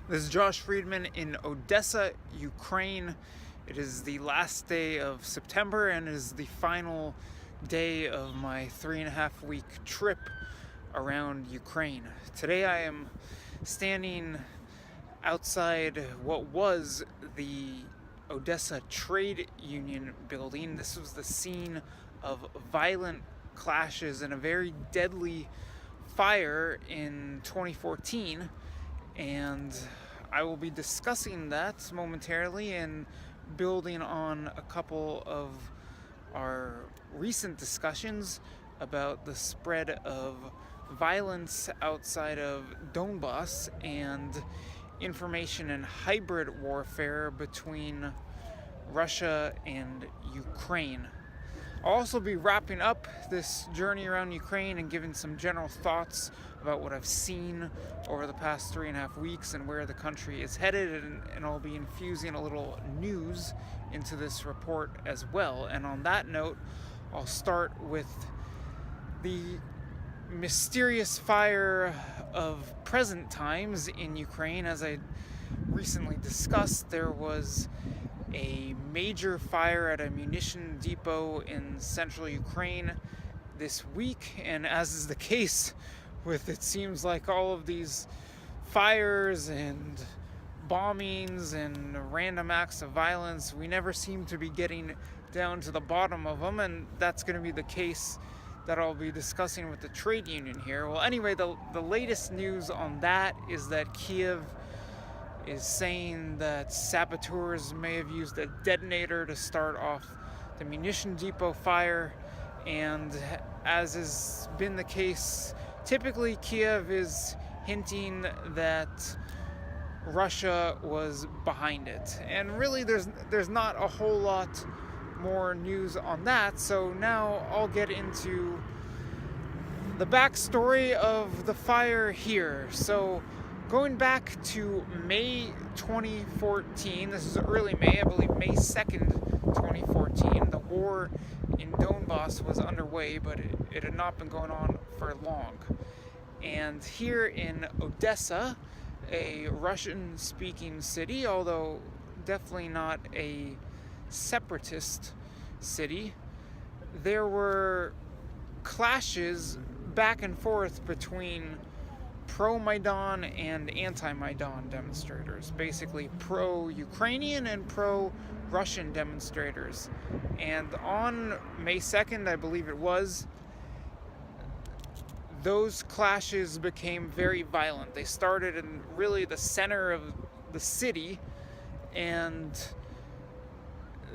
This is Josh Friedman in Odessa, Ukraine. It is the last day of September and is the final day of my 3.5-week trip around Ukraine. Today I am standing outside what was the Odessa Trade Union building. This was the scene of violent clashes and a very deadly fire in 2014. And I will be discussing that momentarily and building on a couple of our recent discussions about the spread of violence outside of Donbass and information and hybrid warfare between Russia and Ukraine. I'll also be wrapping up this journey around Ukraine and giving some general thoughts about what I've seen over the past 3.5 weeks and where the country is headed, and I'll be infusing a little news into this report as well. And on that note, I'll start with the mysterious fire of present times in Ukraine. As I recently discussed, there was a major fire at a munition depot in central Ukraine this week, and as is the case with, it seems like, all of these fires and bombings and random acts of violence, we never seem to be getting down to the bottom of them, and that's going to be the case that I'll be discussing with the trade union here. Well, anyway, the latest news on that is that Kiev is saying that saboteurs may have used a detonator to start off the munition depot fire, and as has been the case, typically Kiev is hinting that Russia was behind it. And really there's not a whole lot more news on that, so now I'll get into the backstory of the fire here. So going back to May 2014, this is early May, I believe May 2nd, 2014, the war in Donbass was underway, but it had not been going on for long. And here in Odessa, a Russian-speaking city, although definitely not a separatist city, there were clashes back and forth between pro-Maidan and anti-Maidan demonstrators, basically pro-Ukrainian and pro-Russian demonstrators. And on May 2nd, I believe it was, those clashes became very violent. They started in really the center of the city, and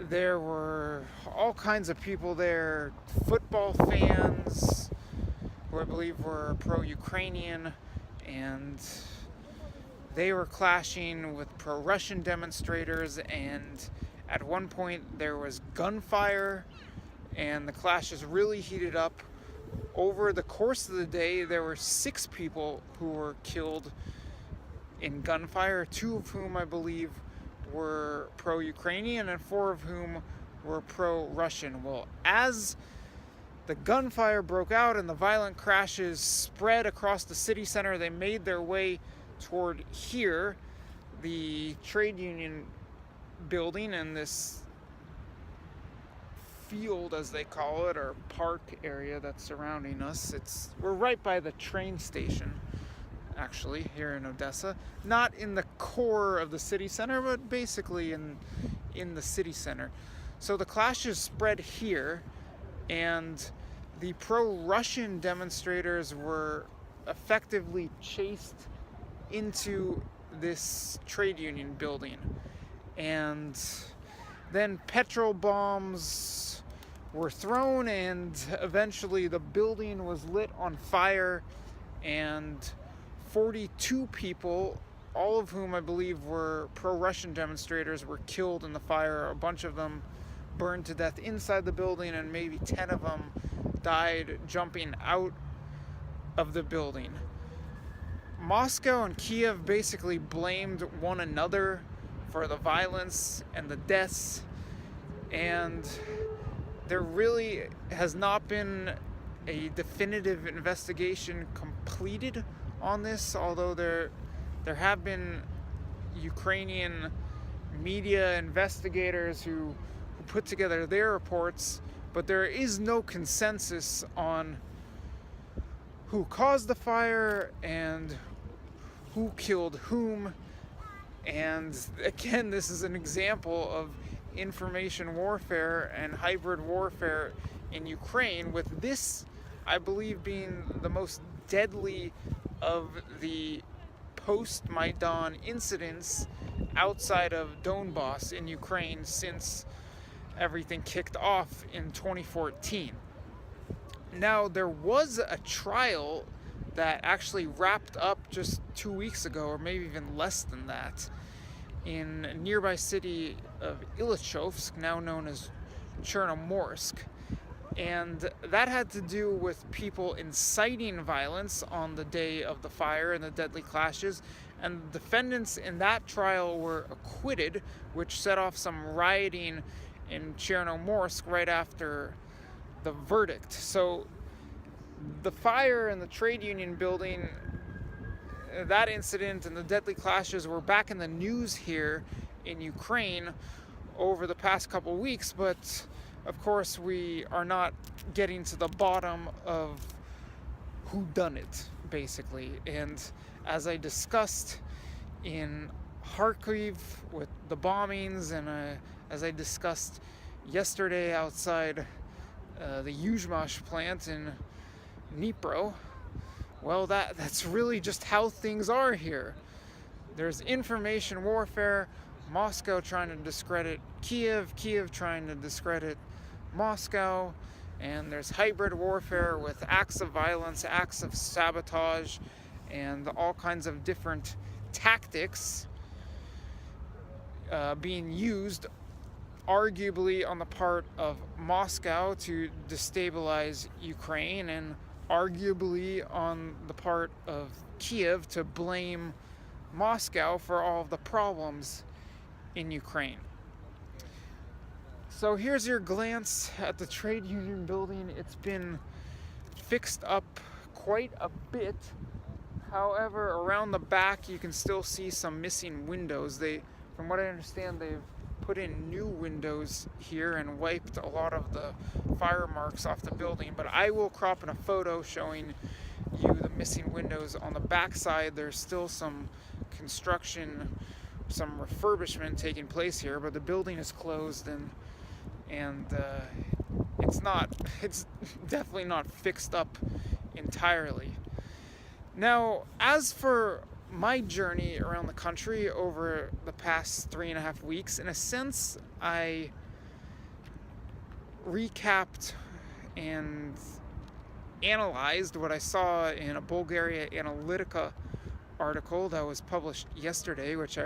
there were all kinds of people there, football fans, who I believe were pro-Ukrainian, and they were clashing with pro-Russian demonstrators, and at one point there was gunfire, and the clashes really heated up. Over the course of the day, there were 6 people who were killed in gunfire, 2 of whom I believe were pro-Ukrainian and 4 of whom were pro-Russian. Well, as the gunfire broke out and the violent crashes spread across the city center, they made their way toward here, the trade union building, and this field, as they call it, or park area that's surrounding us. We're right by the train station, actually, here in Odessa. Not in the core of the city center, but basically in the city center. So the clashes spread here, and the pro-Russian demonstrators were effectively chased into this trade union building. And then petrol bombs were thrown, and eventually the building was lit on fire, and 42 people, all of whom I believe were pro-Russian demonstrators, were killed in the fire. A bunch of them burned to death inside the building, and maybe 10 of them died jumping out of the building. Moscow and Kiev basically blamed one another for the violence and the deaths, and there really has not been a definitive investigation completed on this, although there have been Ukrainian media investigators who put together their reports, but there is no consensus on who caused the fire and who killed whom. And again, this is an example of information warfare and hybrid warfare in Ukraine, with this, I believe, being the most deadly of the post-Maidan incidents outside of Donbass in Ukraine since everything kicked off in 2014. Now, there was a trial that actually wrapped up just 2 weeks ago, or maybe even less than that, in a nearby city of Ilychovsk, now known as Chernomorsk. And that had to do with people inciting violence on the day of the fire and the deadly clashes. And the defendants in that trial were acquitted, which set off some rioting in Chernomorsk right after the verdict. So the fire in the trade union building, that incident and the deadly clashes were back in the news here in Ukraine over the past couple weeks, but of course we are not getting to the bottom of who done it, basically. And as I discussed in Kharkiv with the bombings, and as I discussed yesterday outside the Yuzhmash plant in Dnipro, well, that's really just how things are here. There's information warfare, Moscow trying to discredit Kiev, Kiev trying to discredit Moscow, and there's hybrid warfare with acts of violence, acts of sabotage, and all kinds of different tactics being used, arguably on the part of Moscow to destabilize Ukraine, and arguably on the part of Kiev to blame Moscow for all of the problems in Ukraine. So here's your glance at the trade union building. It's been fixed up quite a bit. However, around the back you can still see some missing windows. From what I understand, they've put in new windows here and wiped a lot of the fire marks off the building. But I will crop in a photo showing you the missing windows. On the back side, there's still some construction, some refurbishment taking place here, but the building is closed, and it's definitely not fixed up entirely. Now, as for my journey around the country over the past 3.5 weeks, in a sense, I recapped and analyzed what I saw in a Bulgaria Analytica article that was published yesterday, which I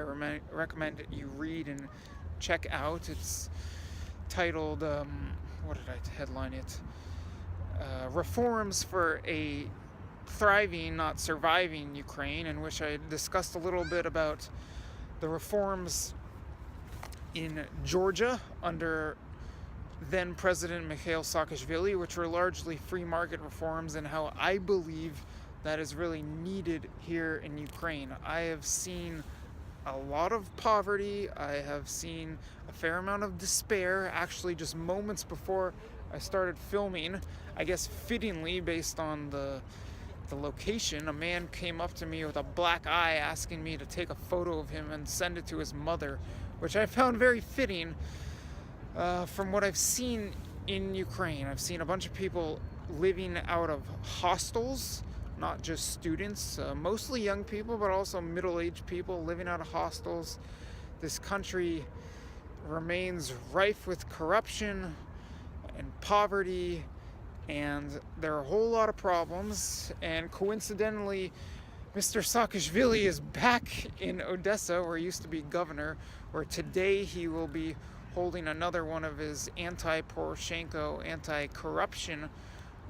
recommend that you read and check out. It's titled, what did I headline it? Reforms for a Thriving, Not Surviving Ukraine, in which I discussed a little bit about the reforms in Georgia under then President Mikhail Saakashvili, which were largely free market reforms, and how I believe that is really needed here in Ukraine. I have seen a lot of poverty. I have seen a fair amount of despair. Actually, just moments before I started filming, I guess fittingly based on the location, a man came up to me with a black eye asking me to take a photo of him and send it to his mother, which I found very fitting from what I've seen in Ukraine. I've seen a bunch of people living out of hostels, not just students, mostly young people, but also middle-aged people living out of hostels. This country remains rife with corruption and poverty, and there are a whole lot of problems. And coincidentally, Mr. Saakashvili is back in Odessa, where he used to be governor, where today he will be holding another one of his anti-Poroshenko, anti-corruption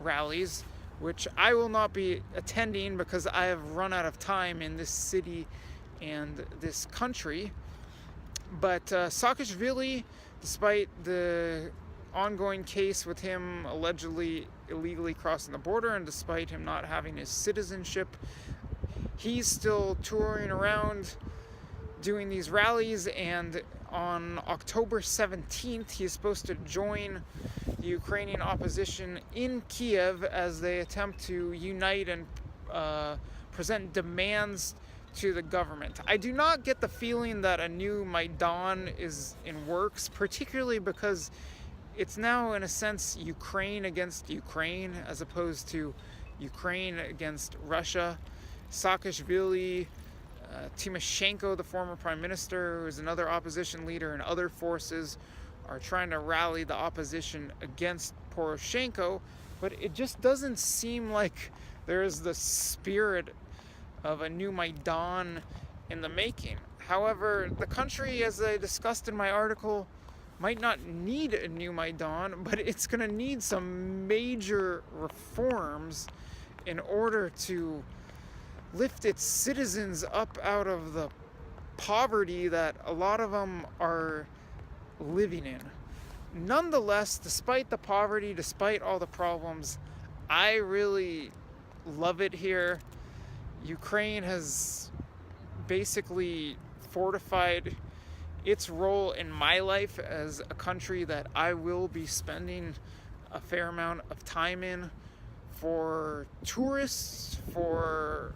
rallies, which I will not be attending because I have run out of time in this city and this country. But Saakashvili, despite the ongoing case with him allegedly illegally crossing the border, and despite him not having his citizenship, he's still touring around doing these rallies, and on October 17th, he is supposed to join the Ukrainian opposition in Kiev as they attempt to unite and present demands to the government. I do not get the feeling that a new Maidan is in works, particularly because it's now, in a sense, Ukraine against Ukraine as opposed to Ukraine against Russia. Saakashvili, Timoshenko, the former prime minister, who is another opposition leader, and other forces are trying to rally the opposition against Poroshenko, but it just doesn't seem like there is the spirit of a new Maidan in the making. However, the country, as I discussed in my article, might not need a new Maidan, but it's going to need some major reforms in order to lift its citizens up out of the poverty that a lot of them are living in. Nonetheless, despite the poverty, despite all the problems, I really love it here. Ukraine has basically fortified its role in my life as a country that I will be spending a fair amount of time in for tourists, for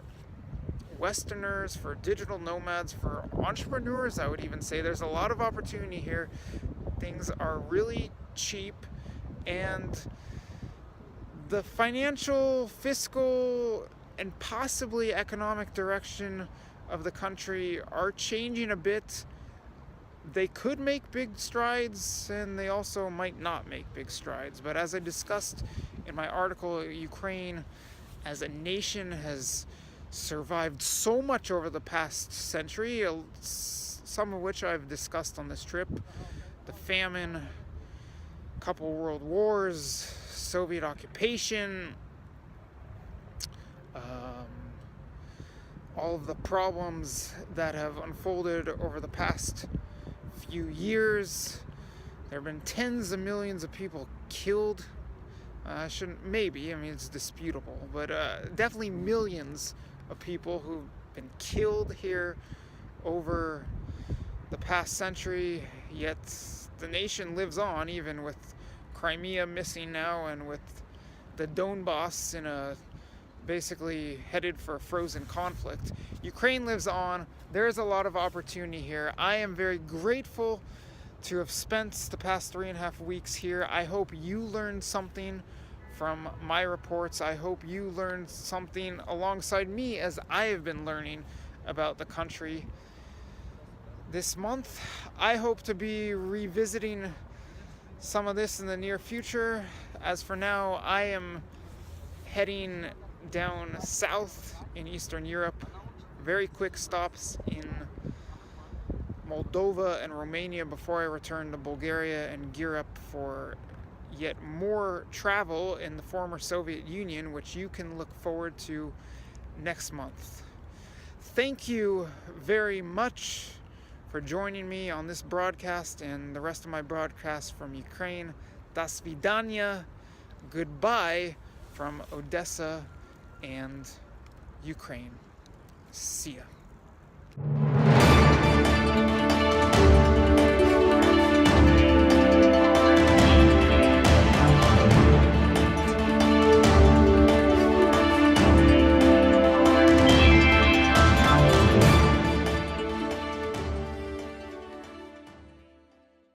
Westerners, for digital nomads, for entrepreneurs. I would even say there's a lot of opportunity here. Things are really cheap, and the financial, fiscal, and possibly economic direction of the country are changing a bit. They could make big strides, and they also might not make big strides. But as I discussed in my article, Ukraine as a nation has survived so much over the past century, some of which I've discussed on this trip. The famine, a couple world wars, Soviet occupation, all of the problems that have unfolded over the past few years. There have been tens of millions of people killed. It's disputable, but definitely millions of people who've been killed here over the past century, yet the nation lives on, even with Crimea missing now and with the Donbass basically headed for a frozen conflict. Ukraine lives on. There is a lot of opportunity here. I am very grateful to have spent the past 3.5 weeks here. I hope you learned something from my reports. I hope you learned something alongside me as I have been learning about the country this month. I hope to be revisiting some of this in the near future. As for now, I am heading down south in Eastern Europe. Very quick stops in Moldova and Romania before I return to Bulgaria and gear up for yet more travel in the former Soviet Union, which you can look forward to next month. Thank you very much for joining me on this broadcast and the rest of my broadcasts from Ukraine. Do svidaniya. Goodbye from Odessa and Ukraine. See ya.